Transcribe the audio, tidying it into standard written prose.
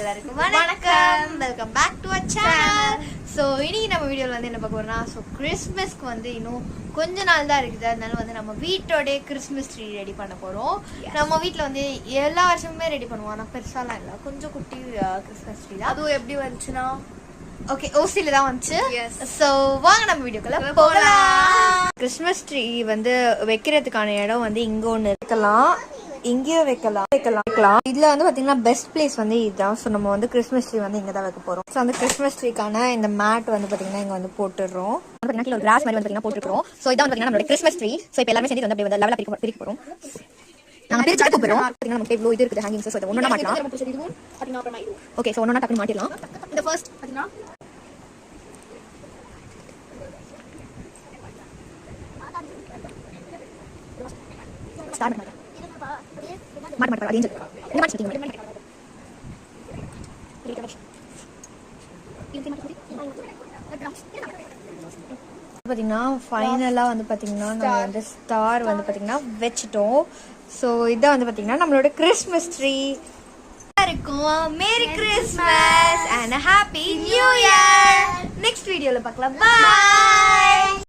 எல்லாருக்கும் வணக்கம். Welcome back to our channel. So இன்னைக்கு நம்ம வீடியோவில் வந்து என்ன பார்க்க போறோம்னா, ஸோ கிறிஸ்மஸ்க்கு வந்து இன்னும் கொஞ்ச நாள் தான் இருக்குது. அதனால வந்து நம்ம வீட்டோடைய கிறிஸ்மஸ் ட்ரீ ரெடி பண்ண போகிறோம். நம்ம வீட்டில் வந்து எல்லா வருஷமுமே ரெடி பண்ணுவோம், ஆனால் பெருசாலாம் இல்லை, கொஞ்சம் குட்டி கிறிஸ்மஸ் ட்ரீ தான். அதுவும் எப்படி வந்துச்சுன்னா, ஓகே, ஓசியில தான் வந்துச்சு. ஸோ வாங்க நம்ம வீடியோக்குள்ள போகலாம். கிறிஸ்மஸ் ட்ரீ வந்து வைக்கிறதுக்கான இடம் வந்து இங்கே ஒன்று இருக்கலாம், இங்கேயும் வைக்கலாம். இதுல வந்து பாத்தீங்கன்னா பெஸ்ட் பிளேஸ் வந்து இதுதான். ஸோ நம்ம வந்து கிறிஸ்மஸ் ட்ரீ வந்து இங்க தான் வைக்க போறோம். ஸோ அந்த கிறிஸ்மஸ் ட்ரீக்கான இந்த மேட் வந்து பாத்தீங்கன்னா இங்க வந்து போட்டுடுறோம். ஒரு கிராஸ் மாதிரி வந்து பாத்தீங்கன்னா போட்டுருக்கோம். ஸோ இதான் வந்து நம்மளோட கிறிஸ்மஸ் ட்ரீ. ஸோ இப்போ எல்லாமே சேர்ந்து வந்து அப்படியே லெவலா பிரிக்க போறோம். நாங்க பிரிச்சு போறோம். பாத்தீங்கன்னா நமக்கு இவ்வளவு இது இருக்குது ஹேங்கிங்ஸ். ஸோ ஒண்ணா மாட்டலாம். ஓகே, ஸோ ஒண்ணா டக்குனு மாட்டிடலாம். இந்த ஃபர்ஸ்ட் பாத்தீங்கன்னா ஸ்டார்ட் பண்ணலாம். மாட்ட அதே இந்த மாதிரி பார்த்தீங்கன்னா ஃபைனலாக வந்து பார்த்தீங்கன்னா நம்ம வந்து ஸ்டார் வந்து பார்த்தீங்கன்னா வச்சுட்டோம். ஸோ இதான் வந்து பார்த்தீங்கன்னா நம்மளோட கிறிஸ்மஸ் ட்ரீ இருக்கும். Merry Christmas and happy new year. Next வீடியோவில் பார்க்கலாம். பாய்.